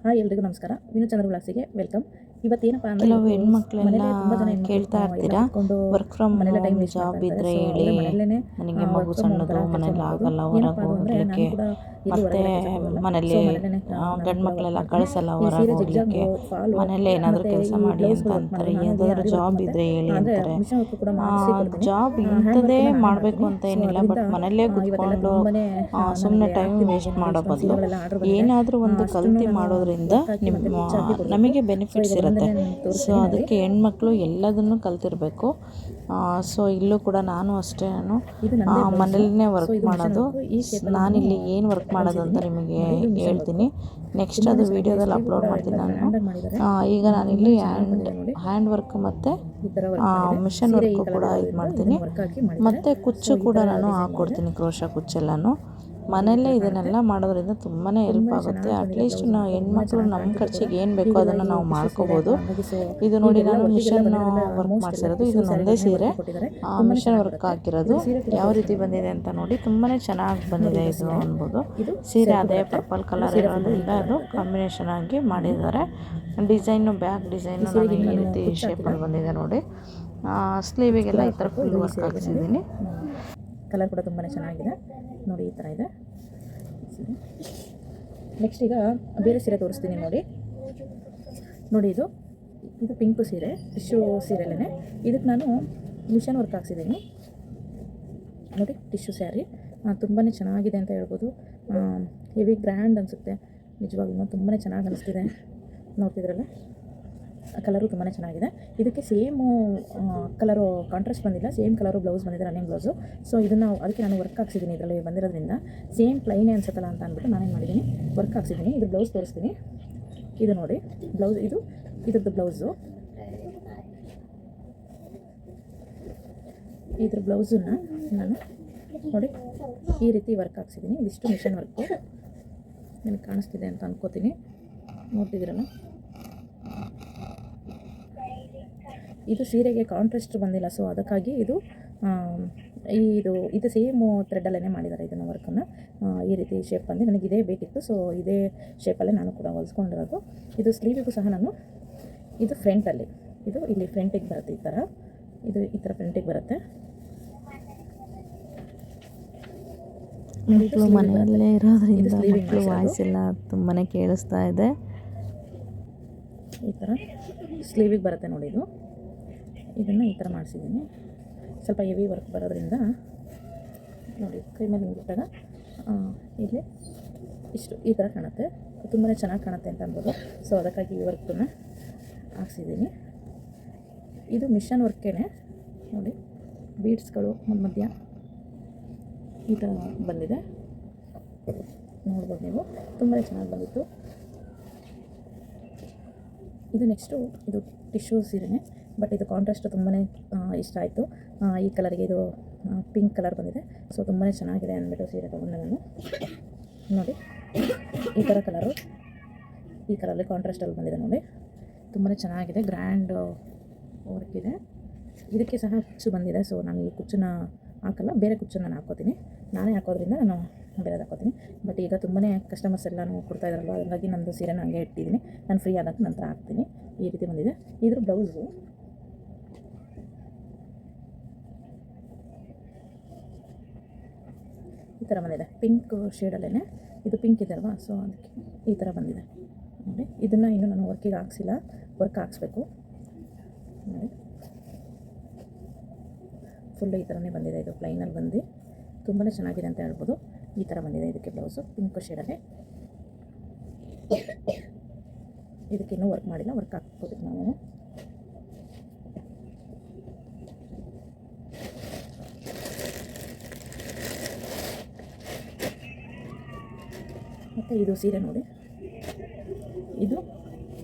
Hi ಎಲ್ರಿಗೂ ನಮಸ್ಕಾರ. ವಿನು ಚಂದ್ರ ಬ್ಲಾಗ್ಸಿಗೆ welcome. ಇವತ್ತೇನಪ್ಪ ಅಂದರೆ ಕೆಲವು ಹೆಣ್ಮಕ್ಳೆಲ್ಲ ಮನೇಲಿ ತುಂಬ ಜನ ಕೇಳ್ತಾ ಇರ್ತೀರಾ, ಕುತ್ಕೊಂಡು ವರ್ಕ್ ಫ್ರಮ್ ಮನೇಲೆ ಟೈಮ್ ಹೋಮ್ ವೇಸ್ಟ್ ಜಾಬ್ ಮಾಡ್ತಾ ಇರ್ತಾರೆ. ಇದ್ದರೆ ಸೊ ಹೇಳಿ, ಅವರೇ ಮನೆಯಲ್ಲೇ ನನಗೆ ಮಗು ವರ್ಕ್ ಫ್ರಮ್ ಹೋಮ್ ಸಣ್ಣದು ಥರ ಕೆಲಸ ಮನೇಲಿ ಮಾಡ್ಬೋದು. ಆಗಲ್ಲ ಹೊರಗೆ ಏನಪ್ಪ ಅದು ಅಂದರೆ ಹೋಗಲಿಕ್ಕೆ. ನಾನು ಕೂಡ ಎಲ್ಲೂ ಮತ್ತು ಹೊರಗಡೆ ಕೆಲಸಕ್ಕೆ ಹೋಗಲ್ಲ. ಮನೇಲಿ ಸೊ ಮನೇಲೇ ಗಂಡು ಮಕ್ಕಳೆಲ್ಲ ಕಳಿಸಲ್ಲ ಈ ಹೊರಗೆ ಸೀರೆ ಹೋಗಲಿಕ್ಕೆ. ಜಿಗ್ಜಾಗ್ ಫಾಲು ಮನೇಲಿ ಏನಾದರೂ ಮತ್ತು ಕೆಲಸ ಈ ಮಾಡಿ ಬ್ಲೌಸ್ಗಳು ಅಂತ ವರ್ಕ್ ಅಂತಾರೆ. ಮಾಡೋದು. ನಾನು ಇಲ್ಲಿ ಯಾವುದಾದ್ರೂ ಆರಿ ವರ್ಕ್ ಜಾಬ್ ಮತ್ತು ಇದ್ದರೆ ಹೇಳಿ ಅಂದರೆ ಅಂತಾರೆ. ಮಿಷನ್ ವರ್ಕ್ ಕೂಡ ಮಾಡಿಸಿ ಕೊಡ್ತೀನಿ. ಜಾಬ್ ಹ್ಯಾಂಡ್ ವರ್ಕ್ ಇಂಥದ್ದೇ ಕೂಡ ನಾನೇ ಮಾಡಬೇಕು ಮಾಡ್ತೀನಿ. ಅಂತ ಸೊ ಏನಿಲ್ಲ, ಅದರಿಂದ ಬಟ್ ಮನೇಲೇ ಇವತ್ತೆಲ್ಲ ಕುತ್ಕೊಂಡು ತುಂಬನೇ ಸುಮ್ಮನೆ ನನಗೆ ಟೈಮ್ ಆಗ್ತಿದೆ. ವೇಸ್ಟ್ ಮಾಡೋ ಇಷ್ಟೊಂದು ಬದಲು ಸೀರೆಗಳೆಲ್ಲ ಆರ್ಡರ್ ಬಂದಿದೆ. ಏನಾದರೂ ಒಂದು ಅಷ್ಟನ್ನು ಕಲ್ತು ನಾನು ಮಾಡೋದ್ರಿಂದ ವರ್ಕ್ ಹಾಕಿ ಮತ್ತೆ ಕುಚ್ಚಾಕಿ ಕೊಡಬೇಕು. ನಮಗೆ ಸೊ ಬೆನಿಫಿಟ್ಸ್ ಈಗ ಇರುತ್ತೆ. ಒಂದನ್ನೇ ನಾನು ಸೊ ತೋರಿಸ್ತೀನಿ ನೋಡಿ. ಅದಕ್ಕೆ ಹೆಣ್ಮಕ್ಳು ಎಲ್ಲದನ್ನು ಕಲ್ತಿರಬೇಕು. ಸೊ ಇಲ್ಲೂ ಕೂಡ ನಾನು ಅಷ್ಟೇ, ಇದು ನಂದೇ ಬ್ಲೌಸು. ಮನೇಲೇ ಸೊ ವರ್ಕ್ ಇದು ಮಿಷನ್ ಮಾಡೋದು. ವರ್ಕು. ಈ ಶೇಪಲ್ಲಿ ನಾನಿಲ್ಲಿ ಏನು ವರ್ಕ್ ಮಾಡೋದು ಅಂತ ಹೊಲ್ಸಿದ್ದೀನಿ ನಿಮಗೆ ನೋಡಿ. ಇದು ಮಿಷನ್ ಹೇಳ್ತೀನಿ. ವರ್ಕು ನೆಕ್ಸ್ಟ್ ತುಂಬಾ ಅದು ಚೆನ್ನಾಗಿದೆ. ವೀಡಿಯೋದಲ್ಲಿ ಸ್ಲೀವ್ ಅಪ್ಲೋಡ್ ಕೂಡ ಮಾಡ್ತೀನಿ ಎಲ್ಲ ನಾನು. ಗ್ರ್ಯಾಂಡಾಗಿ ಮಾಡಿದ್ದಾರೆ. ಈಗ ನಾನಿಲ್ಲಿ ತುಂಬಾ ಚೆನ್ನಾಗಿ ಬಂದಿದೆ ನೋಡಿ. ಹ್ಯಾಂಡ್ ವರ್ಕ್ ಮತ್ತು ಈ ಥರ ವರ್ಕ್ ಮಾಡಿದೆ. ಮಿಷನ್ ಸೀರೆ ಈ ವರ್ಕು ಕೂಡ ಕಲರ್ ಇದು ಇರೋದ್ರಿಂದ ಮಾಡ್ತೀನಿ. ಇದನ್ನು ವರ್ಕ್ ಹಾಕಿ ಮಾಡಿದ್ದಾರೆ. ಮತ್ತು ಕುಚ್ಚು ಸೊ ಈ ಕೂಡ ಥರ ನಾನು ಡಿಸೈನ್ ಬಂದಿದೆ. ಹಾಕ್ಕೊಡ್ತೀನಿ, ಕ್ರೋಶ ಕುಚ್ಚೆಲ್ಲನೂ. ಮನೆಯಲ್ಲೇ ಇದನ್ನೆಲ್ಲ ಮಾಡೋದ್ರಿಂದ ತುಂಬಾ ಹೆಲ್ಪ್ ಆಗುತ್ತೆ. ಅಟ್ಲೀಸ್ಟ್ ನಾವು ಹೆಣ್ಮಕ್ಳು ನಮ್ಮ ಖರ್ಚಿಗೆ ಏನು ಬೇಕೋ ಅದನ್ನು ನಾವು ಮಾಡ್ಕೋಬೋದು. ಇದು ನೋಡಿ, ನಾನು ಮಿಷನ್ ವರ್ಕ್ ಮಾಡಿಸಿರೋದು. ಇದು ನಂದೇ ಸೀರೆ, ಮಿಷನ್ ವರ್ಕ್ ಹಾಕಿರೋದು. ಯಾವ ರೀತಿ ಬಂದಿದೆ ಅಂತ ನೋಡಿ, ತುಂಬಾ ಚೆನ್ನಾಗಿ ಬಂದಿದೆ ಇದು ಅನ್ಬೋದು. ಸೀರೆ ಅದೇ ಪರ್ಪಲ್ ಕಲರ್ ಇರೋದ್ರಿಂದ ಅದು ಕಾಂಬಿನೇಷನ್ ಆಗಿ ಮಾಡಿದ್ದಾರೆ. ಡಿಸೈನು, ಬ್ಯಾಕ್ ಡಿಸೈನು ನನಗೆ ಈ ರೀತಿ ಶೇಪಲ್ಲಿ ಬಂದಿದೆ ನೋಡಿ. ಸ್ಲೀವಿಗೆಲ್ಲ ಈ ಥರ ಫುಲ್ ವರ್ಕ್ ಹಾಕ್ಸಿದ್ದೀನಿ. ಕಲರ್ ಕೂಡ ತುಂಬಾ ಚೆನ್ನಾಗಿದೆ ನೋಡಿ. ಈ ಥರ ಇದೆ ಸೀರೆ. ನೆಕ್ಸ್ಟ್ ಈಗ ಬೇರೆ ಸೀರೆ ತೋರಿಸ್ತೀನಿ ನೋಡಿ. ಇದು ಇದು ಪಿಂಕು ಸೀರೆ, ಟಿಶ್ಯೂ ಸೀರೆಲೇ. ಇದಕ್ಕೆ ನಾನು ಮಿಷನ್ ವರ್ಕ್ ಹಾಕ್ಸಿದ್ದೀನಿ ನೋಡಿ. ಟಿಶ್ಯೂ ಸ್ಯಾರಿ ತುಂಬಾ ಚೆನ್ನಾಗಿದೆ ಅಂತ ಹೇಳ್ಬೋದು. ಹೆವಿ ಗ್ರ್ಯಾಂಡ್ ಅನಿಸುತ್ತೆ ನಿಜವಾಗ್ಲೂ. ತುಂಬಾ ಚೆನ್ನಾಗಿ ಅನಿಸ್ತಿದೆ. ನೋಡ್ತಿದ್ರಲ್ಲ, ಕಲರು ತುಂಬಾ ಚೆನ್ನಾಗಿದೆ. ಇದಕ್ಕೆ ಸೇಮು ಕಲರು ಕಾಂಟ್ರಾಸ್ಟ್ ಬಂದಿಲ್ಲ, ಸೇಮ್ ಕಲರು ಬ್ಲೌಸ್ ಬಂದಿದೆ, ರನ್ನಿಂಗ್ ಬ್ಲೌಸು. ಸೊ ಇದನ್ನು ಅದಕ್ಕೆ ನಾನು ವರ್ಕ್ ಹಾಕ್ಸಿದ್ದೀನಿ. ಇದರಲ್ಲಿ ಬಂದಿರೋದ್ರಿಂದ ಸೇಮ್ ಪ್ಲೈನೇ ಅನ್ಸುತ್ತಲ್ಲ ಅಂತ ಅಂದ್ಬಿಟ್ಟು ನಾನೇನು ಮಾಡಿದ್ದೀನಿ, ವರ್ಕ್ ಹಾಕ್ಸಿದ್ದೀನಿ. ಇದು ಬ್ಲೌಸ್ ತೋರಿಸ್ತೀನಿ. ಇದು ನೋಡಿ ಬ್ಲೌಸ್, ಇದ್ರದ್ದು ಬ್ಲೌಸು. ಇದ್ರ ಬ್ಲೌಸನ್ನು ನಾನು ನೋಡಿ ಈ ರೀತಿ ವರ್ಕ್ ಹಾಕ್ಸಿದ್ದೀನಿ. ಇದಿಷ್ಟು ಮಿಷನ್ ವರ್ಕು. ನಿಮಗೆ ಕಾಣಿಸ್ತಿದೆ ಅಂತ ಅಂದ್ಕೋತೀನಿ. ನೋಡ್ತಿದ್ದೀರಲ್ಲ, ಇದು ಸೀರೆಗೆ ಕಾಂಟ್ರಾಸ್ಟ್ ಬಂದಿಲ್ಲ. ಸೊ ಅದಕ್ಕಾಗಿ ಇದು ಸೇಮು ಥ್ರೆಡ್ಡಲ್ಲೇ ಮಾಡಿದ್ದಾರೆ ಇದನ್ನು ವರ್ಕನ್ನು. ಈ ರೀತಿ ಶೇಪ್ ಬಂದು ನನಗೆ ಇದೇ ಬೇಕಿತ್ತು. ಸೊ ಇದೇ ಶೇಪಲ್ಲೇ ನಾನು ಕೂಡ ಹೊಲಿಸ್ಕೊಂಡಿರೋದು. ಇದು ಸ್ಲೀವಿಗೂ ಸಹ ನಾನು, ಇದು ಫ್ರಂಟಲ್ಲಿ, ಇದು ಇಲ್ಲಿ ಫ್ರಂಟಿಗೆ ಬರುತ್ತೆ. ಈ ಥರ ಫ್ರಂಟಿಗೆ ಬರುತ್ತೆ. ಮಕ್ಕಳು ಮನೆಯಲ್ಲೇ ಇರೋದ್ರಿಂದ ಮಕ್ಕಳು ವಾಯ್ಸ್ ಎಲ್ಲ ತುಂಬಾ ಕೇಳಿಸ್ತಾ ಇದೆ. ಈ ಥರ ಸ್ಲೀವಿಗೆ ಬರುತ್ತೆ ನೋಡಿ. ಇದನ್ನು ಈ ಥರ ಮಾಡಿಸಿದ್ದೀನಿ. ಸ್ವಲ್ಪ ಹೆವಿ ವರ್ಕ್ ಬರೋದ್ರಿಂದ ನೋಡಿ, ಕೈ ಮೇಲೆ ಹಿಂಗಿಟ್ಟಾಗ ಇಲ್ಲಿ ಇಷ್ಟು ಈ ಥರ ಕಾಣುತ್ತೆ. ತುಂಬಾ ಚೆನ್ನಾಗಿ ಕಾಣುತ್ತೆ ಅಂತ ಅನ್ಬೋದು. ಸೊ ಅದಕ್ಕಾಗಿ ಈ ವರ್ಕನ್ನು ಹಾಕ್ಸಿದ್ದೀನಿ. ಇದು ಮಿಷನ್ ವರ್ಕೇನೆ ನೋಡಿ. ಬೀಡ್ಸ್ಗಳು ಮಧ್ಯ ಈ ಥರ ಬಂದಿದೆ, ನೋಡ್ಬೋದು ನೀವು. ತುಂಬಾ ಚೆನ್ನಾಗಿ ಬಂದಿತ್ತು. ಇದು ನೆಕ್ಸ್ಟು, ಇದು ಟಿಶ್ಯೂ ಸೀರೆನೇ, ಬಟ್ ಇದು ಕಾಂಟ್ರಾಸ್ಟ್ ತುಂಬಾ ಇಷ್ಟ ಆಯಿತು. ಈ ಕಲರ್ಗೆ ಇದು ಪಿಂಕ್ ಕಲರ್ ಬಂದಿದೆ. ಸೊ ತುಂಬಾ ಚೆನ್ನಾಗಿದೆ ಅಂದ್ಬಿಟ್ಟು ಸೀರೆ ತೊಗೊಂಡೆ ನಾನು ನೋಡಿ. ಈ ಥರ ಕಲರು, ಈ ಕಲರಲ್ಲಿ ಕಾಂಟ್ರಾಸ್ಟಲ್ಲಿ ಬಂದಿದೆ ನೋಡಿ. ತುಂಬಾ ಚೆನ್ನಾಗಿದೆ, ಗ್ರ್ಯಾಂಡ್ ವರ್ಕ್ ಇದೆ. ಇದಕ್ಕೆ ಸಹ ಕುಚ್ಚು ಬಂದಿದೆ. ಸೊ ನಾನು ಈ ಕುಚ್ಚನ್ನ ಹಾಕಲ್ಲ, ಬೇರೆ ಕುಚ್ಚನ್ನು ನಾನು ಹಾಕ್ಕೋತೀನಿ. ನಾನೇ ಹಾಕೋದ್ರಿಂದ ನಾನು ಬೇರೆದು ಹಾಕ್ಕೋತೀನಿ. ಬಟ್ ಈಗ ತುಂಬಾ ಕಸ್ಟಮರ್ಸ್ ಎಲ್ಲನೂ ಕೊಡ್ತಾಯಿದ್ದಾರಲ್ವ, ಹಾಗಾಗಿ ನಂದು ಸೀರೆನ ಹಂಗೆ ಇಟ್ಟಿದ್ದೀನಿ. ನಾನು ಫ್ರೀ ಆದಾಗ ನಂತರ ಹಾಕ್ತೀನಿ. ಈ ರೀತಿ ಬಂದಿದೆ. ಇದ್ರ ಬ್ಲೌಸು ಈ ಥರ ಬಂದಿದೆ, ಪಿಂಕ್ ಶೇಡಲ್ಲೇ. ಇದು ಪಿಂಕ್ ಇದೆ ಅಲ್ವಾ, ಸೊ ಅದಕ್ಕೆ ಈ ಥರ ಬಂದಿದೆ ನೋಡಿ. ಇದನ್ನು ಇನ್ನೂ ನಾನು ವರ್ಕಿಗೆ ಹಾಕ್ಸಿಲ್ಲ, ವರ್ಕ್ ಹಾಕ್ಸ್ಬೇಕು ನೋಡಿ. ಫುಲ್ಲು ಈ ಥರನೇ ಬಂದಿದೆ. ಇದು ಪ್ಲೈನಲ್ಲಿ ಬಂದು ತುಂಬಾ ಚೆನ್ನಾಗಿದೆ ಅಂತ ಹೇಳ್ಬೋದು. ಈ ಥರ ಬಂದಿದೆ ಇದಕ್ಕೆ ಬ್ಲೌಸು, ಪಿಂಕ್ ಶೇಡಲ್ಲೇ. ಇದಕ್ಕೆ ಇನ್ನೂ ವರ್ಕ್ ಮಾಡಿಲ್ಲ, ವರ್ಕ್ ಹಾಕ್ಬೋದು ನಾವು. ಮತ್ತು ಇದು ಸೀರೆ ನೋಡಿ, ಇದು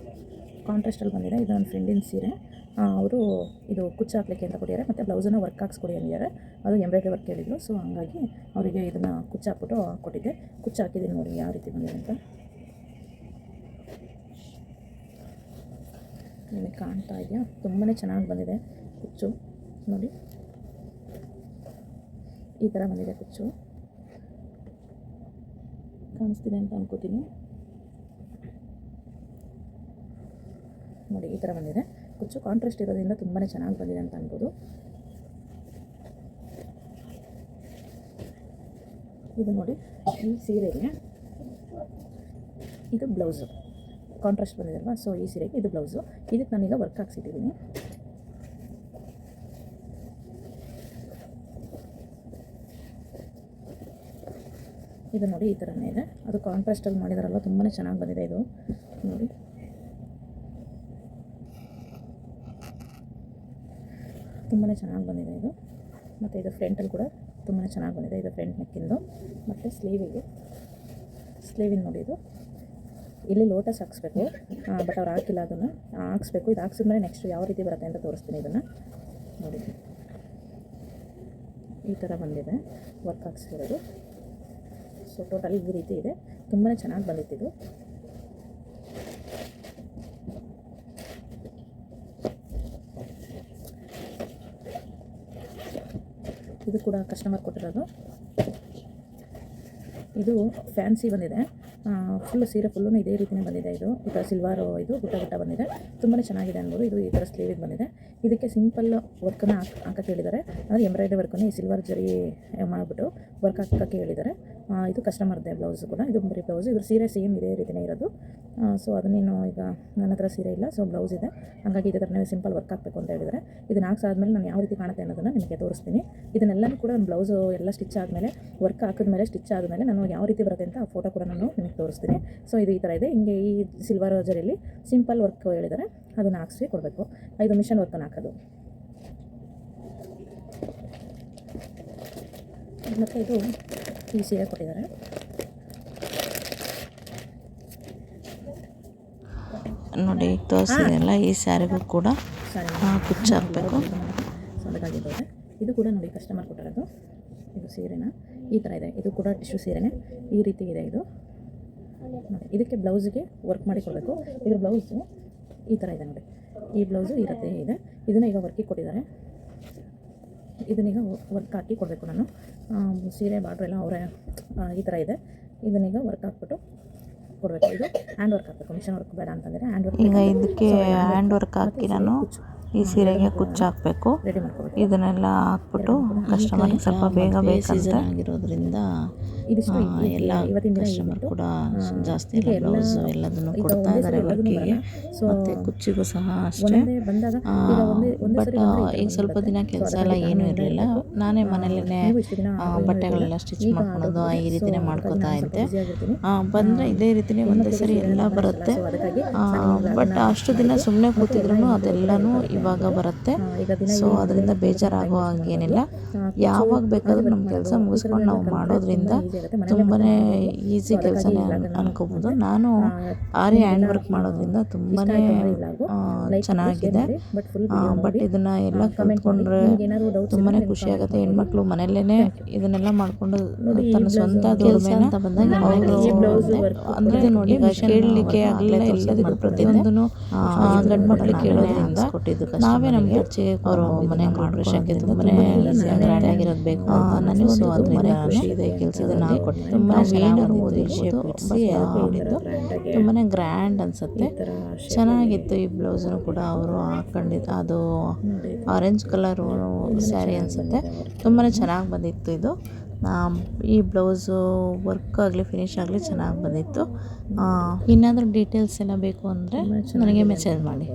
ಕಾಂಟ್ರಾಸ್ಟಲ್ಲಿ ಬಂದಿದೆ. ಇದು ನನ್ನ ಫ್ರೆಂಡಿನ ಸೀರೆ. ಅವರು ಇದು ಕುಚ್ಚು ಹಾಕ್ಲಿಕ್ಕೆ ಅಂತ ಕೊಟ್ಟಿದ್ದಾರೆ, ಮತ್ತು ಬ್ಲೌಸನ್ನು ವರ್ಕ್ ಹಾಕ್ಸ್ಕೊಡಿ ಅಂದಿದ್ದಾರೆ. ಅದು ಎಂಬ್ರಾಯ್ಡ್ರಿ ವರ್ಕ್ ಹೇಳಿದ್ರು. ಸೊ ಹಂಗಾಗಿ ಅವರಿಗೆ ಇದನ್ನು ಕುಚ್ಚು ಹಾಕ್ಬಿಟ್ಟು ಕೊಟ್ಟಿದ್ದೆ. ಕುಚ್ಚು ಹಾಕಿದ್ದೀನಿ ನೋಡಿ ಯಾವ ರೀತಿ ಬಂದಿದೆ ಅಂತ ನಿಮಗೆ ಕಾಣ್ತಾ ಇದೆಯಾ. ತುಂಬಾ ಚೆನ್ನಾಗಿ ಬಂದಿದೆ ಕುಚ್ಚು ನೋಡಿ. ಈ ಥರ ಬಂದಿದೆ ಕುಚ್ಚು, ಕಾಣಿಸ್ತಿದೆ ಅಂತ ಅನ್ಕೋತೀನಿ. ನೋಡಿ ಈ ಥರ ಬಂದಿದೆ. ಕುಚ್ಚು ಕಾಂಟ್ರಾಸ್ಟ್ ಇರೋದ್ರಿಂದ ತುಂಬಾ ಚೆನ್ನಾಗಿ ಬಂದಿದೆ ಅಂತ ಅನ್ಬೋದು. ಇದು ನೋಡಿ ಈ ಸೀರೆಗೆ ಇದು ಬ್ಲೌಸು ಕಾಂಟ್ರಾಸ್ಟ್ ಬಂದಿದೆ ಅಲ್ವಾ, ಸೊ ಈ ಸೀರೆಗೆ ಇದು ಬ್ಲೌಸು. ಇದಕ್ಕೆ ನಾನೀಗ ವರ್ಕ್ ಹಾಕ್ಸಿಟ್ಟಿದ್ದೀನಿ. ಇದು ನೋಡಿ ಈ ಥರನೇ ಇದೆ. ಅದು ಕಾಂಟ್ರಾಸ್ಟಲ್ಲಿ ಮಾಡಿದಾರಲ್ವ ತುಂಬಾ ಚೆನ್ನಾಗಿ ಬಂದಿದೆ. ಇದು ನೋಡಿ ತುಂಬಾ ಚೆನ್ನಾಗಿ ಬಂದಿದೆ ಇದು. ಮತ್ತು ಇದು ಫ್ರಂಟಲ್ಲಿ ಕೂಡ ತುಂಬಾ ಚೆನ್ನಾಗಿ ಬಂದಿದೆ. ಇದು ಫ್ರಂಟ್ ನೆಕ್ಕಿಂದು. ಮತ್ತು ಸ್ಲೀವಿನ ನೋಡಿ ಇದು ಇಲ್ಲಿ ಲೋಟಸ್ ಹಾಕ್ಸ್ಬೇಕು, ಬಟ್ ಅವ್ರು ಹಾಕಿಲ್ಲ. ಅದನ್ನು ಹಾಕ್ಸ್ಬೇಕು. ಇದು ಹಾಕ್ಸಿದ್ಮೇಲೆ ನೆಕ್ಸ್ಟ್ ಯಾವ ರೀತಿ ಬರುತ್ತೆ ಅಂತ ತೋರಿಸ್ತೀನಿ. ಇದನ್ನು ನೋಡಿ ಈ ಥರ ಬಂದಿದೆ ವರ್ಕ್ ಹಾಕ್ಸಿರೋದು. ಸೊ ಟೋಟಲ್ ಈ ರೀತಿ ಇದೆ. ತುಂಬಾ ಚೆನ್ನಾಗಿ ಬಂದಿತ್ತು ಇದು ಕೂಡ ಕಸ್ಟಮರ್ ಕೊಟ್ಟಿರೋದು. ಇದು ಫ್ಯಾನ್ಸಿ ಬಂದಿದೆ. ಫುಲ್ಲು ಸೀರೆ ಫುಲ್ಲೂ ಇದೇ ರೀತಿಯೇ ಬಂದಿದೆ. ಇದು ಈ ಥರ ಸಿಲ್ವಾರು ಇದು ಗುಟ್ಟ ಬಂದಿದೆ. ತುಂಬಾ ಚೆನ್ನಾಗಿದೆ ಅನ್ಬೋದು. ಇದು ಈ ಥರ ಸ್ಲೀವಿಗೆ ಬಂದಿದೆ. ಇದಕ್ಕೆ ಸಿಂಪಲ್ ವರ್ಕನ್ನು ಹಾಕಕ್ಕೆ ಹೇಳಿದ್ದಾರೆ. ಅಂದರೆ ಎಂಬ್ರಾಯ್ಡ್ರಿ ವರ್ಕನ್ನು ಈ ಸಿಲ್ವರ್ ಜರಿ ಮಾಡಿಬಿಟ್ಟು ವರ್ಕ್ ಹಾಕೋಕ್ಕೆ ಹೇಳಿದ್ದಾರೆ. ಇದು ಕಸ್ಟಮರ್ದೇ ಬ್ಲೌಸ್ ಕೂಡ. ಇದು ಬರೀ ಬ್ಲೌಸ್. ಇದ್ರ ಸೀರೆ ಸೇಮ್ ಇದೇ ರೀತಿಯೇ ಇರೋದು. ಸೊ ಅದನ್ನೇನು ಈಗ ನನ್ನ ಹತ್ರ ಸೀರೆ ಇಲ್ಲ, ಸೊ ಬ್ಲೌಸ್ ಇದೆ. ಹಾಗಾಗಿ ಇದೇ ಥರನೇ ಸಿಂಪಲ್ ವರ್ಕ್ ಹಾಕಬೇಕು ಅಂತ ಹೇಳಿದ್ದಾರೆ. ಇದನ್ನ ಹಾಕ್ಸಾದ್ಮೇಲೆ ನಾನು ಯಾವ ರೀತಿ ಕಾಣುತ್ತೆ ಅನ್ನೋದನ್ನು ನಿಮಗೆ ತೋರಿಸ್ತೀನಿ. ಇದನ್ನೆಲ್ಲನೂ ಕೂಡ ಬ್ಲೌಸು ಎಲ್ಲ ಸ್ಟಿಚ್ ಆದಮೇಲೆ ವರ್ಕ್ ಹಾಕಿದ್ಮೇಲೆ ಸ್ಟಿಚ್ ಆದಮೇಲೆ ನಾನು ಯಾವ ರೀತಿ ಬರುತ್ತೆ ಅಂತ ಆ ಫೋಟೋ ಕೂಡ ನಾನು ನಿಮಗೆ ತೋರಿಸ್ತೀನಿ. ಸೊ ಇದು ಈ ಥರ ಇದೆ. ಹಿಂಗೆ ಈ ಸಿಲ್ವರ್ ಜರಿಯಲ್ಲಿ ಸಿಂಪಲ್ ವರ್ಕ್ ಹೇಳಿದ್ದಾರೆ, ಅದನ್ನು ಹಾಕ್ಸಿ ಕೊಡಬೇಕು. ಇದು ಮಿಷನ್ ವರ್ಕನ್ನು ಹಾಕೋದು. ಮತ್ತು ಇದು ಈ ಸೀರೆ ಕೊಟ್ಟಿದ್ದಾರೆ. ನೋಡಿ ಈಗ ತೋರಿಸಿದೆಲ್ಲ ಈ ಸ್ಯಾರಿಗೂ ಕೂಡ ಕುಚ್ಚು ಹಾಕಬೇಕು. ಸಣ್ಣದಾಗಿದ್ದವ್ರೆ. ಇದು ಕೂಡ ನೋಡಿ ಕಸ್ಟಮರ್ ಕೊಟ್ಟಿರೋದು. ಇದು ಸೀರೆನ ಈ ಥರ ಇದೆ. ಇದು ಕೂಡ ಟಿಶ್ಯೂ ಸೀರೆನೇ ಈ ರೀತಿ ಇದೆ. ಇದು ನೋಡಿ ಇದಕ್ಕೆ ಬ್ಲೌಸಿಗೆ ವರ್ಕ್ ಮಾಡಿ ಕೊಡಬೇಕು. ಇದ್ರ ಬ್ಲೌಸು ಈ ಥರ ಇದೆ ನೋಡಿ. ಈ ಬ್ಲೌಸು ಈ ರೀತಿ ಇದೆ. ಇದನ್ನು ಈಗ ವರ್ಕಿಗೆ ಕೊಟ್ಟಿದ್ದಾರೆ. ಇದನ್ನೀಗ ವರ್ಕ್ ಹಾಕಿ ಕೊಡಬೇಕು ನಾನು. ಸೀರೆ ಬಾರ್ಡ್ರ್ ಎಲ್ಲ ಅವರೇ ಈ ಥರ ಇದೆ. ಇದನ್ನೀಗ ವರ್ಕ್ ಹಾಕ್ಬಿಟ್ಟು ಕೊಡಬೇಕು. ಇದು ಹ್ಯಾಂಡ್ ವರ್ಕ್ ಹಾಕಬೇಕು. ಮಿಷನ್ ವರ್ಕ್ ಬೇಡ ಅಂತಂದರೆ ಹ್ಯಾಂಡ್ ವರ್ಕ್. ಈಗ ಇದಕ್ಕೆ ಹ್ಯಾಂಡ್ ವರ್ಕ್ ಹಾಕಿ ನಾನು ಈ ಸೀರೆಗೆ ಕುಚ್ಚು ಹಾಕಬೇಕು. ರೆಡಿ ಮಾಡ್ಕೋಬೇಕು. ಇದನ್ನೆಲ್ಲ ಹಾಕ್ಬಿಟ್ಟು ಕಸ್ಟಮರ್ಗೆ ಸ್ವಲ್ಪ ಬೇಗ ಬೇಕಂತ ಆಗಿರೋದ್ರಿಂದ ಇದಿಷ್ಟು ಎಲ್ಲ ಕಸ್ಟಮರ್ ಕೂಡ ಜಾಸ್ತಿ ಬ್ಲೌಸ್ ಎಲ್ಲದನ್ನು ಕೊಡ್ತಾ ಇದ್ದಾರೆ ವರ್ಕಿಗೆ. ಮತ್ತು ಕುಚ್ಚಿಗೂ ಸಹ ಅಷ್ಟೇ. ಬಟ್ ಈಗ ಸ್ವಲ್ಪ ದಿನ ಕೆಲಸ ಎಲ್ಲ ಏನೂ ಇರಲಿಲ್ಲ. ನಾನೇ ಮನೇಲೇ ಬಟ್ಟೆಗಳೆಲ್ಲ ಸ್ಟಿಚ್ ಮಾಡ್ಕೊಳೋದು ಈ ರೀತಿನೇ ಮಾಡ್ಕೊತಾ ಇದ್ದೆ. ಬಂದರೆ ಇದೇ ರೀತಿನೇ ಒಂದೇ ಸರಿ ಎಲ್ಲ ಬರುತ್ತೆ. ಬಟ್ ಅಷ್ಟು ದಿನ ಸುಮ್ಮನೆ ಕೂತಿದ್ರು ಅದೆಲ್ಲನೂ ಇವಾಗ ಬರುತ್ತೆ. ಸೊ ಅದರಿಂದ ಬೇಜಾರಾಗೋ ಹಾಗೇನಿಲ್ಲ. ಯಾವಾಗ ಬೇಕಾದರೂ ನಮ್ಮ ಕೆಲಸ ಮುಗಿಸ್ಕೊಂಡು ನಾವು ಮಾಡೋದ್ರಿಂದ ತುಂಬಾ ಈಸಿ ಕೆಲಸನೇ ಅನ್ಕೋಬೋದು. ನಾನು ಆರಿ ಹ್ಯಾಂಡ್ ವರ್ಕ್ ಮಾಡೋದ್ರಿಂದ ತುಂಬಾ ಚೆನ್ನಾಗಿದೆ. ಬಟ್ ಇದನ್ನು ಎಲ್ಲ ಕಲ್ತ್ಕೊಂಡ್ರೆ ತುಂಬಾ ಖುಷಿಯಾಗುತ್ತೆ. ಹೆಣ್ಮಕ್ಳು ಮನೆಯಲ್ಲೇ ಇದನ್ನೆಲ್ಲ ಮಾಡಿಕೊಂಡು ತನ್ನ ಸ್ವಂತ ದುಡಿಮೆ ಅಂತ ಬಂದಾಗ ಅಂದರೆ ನೋಡಿ ಕೇಳಲಿಕ್ಕೆ ಆಗಲಿಲ್ಲ ಎಲ್ಲದಕ್ಕೂ ಪ್ರತಿಯೊಂದೂ ಗಂಡು ಮಕ್ಕಳಿಗೆ ಕೇಳೋದ್ರಿಂದ ನಾವೇ ನಮ್ಮ ಖರ್ಚಿಗೆ ಅವರು ಮನೆಗೆ ಮಾಡ್ಕೊಳಕ್ಕೆ ತುಂಬಾ ಗ್ರ್ಯಾಂಡ್ ಆಗಿರೋದು ಬೇಕು. ನನಗೂ ತುಂಬಾ ಖುಷಿ ಇದೆ ಕೆಲಸದನ್ನ ಕೊಟ್ಟು. ತುಂಬ ಚೆನ್ನಾಗಿ ಶೇಪ್ ಇಡಿಸಿ ಹಾಕೊಂಡಿದ್ದು ತುಂಬಾ ಗ್ರ್ಯಾಂಡ್ ಅನಿಸುತ್ತೆ. ಚೆನ್ನಾಗಿತ್ತು. ಈ ಬ್ಲೌಸನ್ನು ಕೂಡ ಅವರು ಹಾಕೊಂಡಿದ್ದು ಅದು ಆರೆಂಜ್ ಕಲರ್ ಸ್ಯಾರಿ ಅನಿಸುತ್ತೆ. ತುಂಬಾ ಚೆನ್ನಾಗಿ ಬಂದಿತ್ತು ಇದು. ಈ ಬ್ಲೌಸು ವರ್ಕ್ ಆಗಲಿ ಫಿನಿಶ್ ಆಗಲಿ ಚೆನ್ನಾಗಿ ಬಂದಿತ್ತು. ಏನಾದರೂ ಡೀಟೇಲ್ಸ್ ಎಲ್ಲ ಬೇಕು ಅಂದರೆ ನನಗೆ ಮೆಸೇಜ್ ಮಾಡಿ.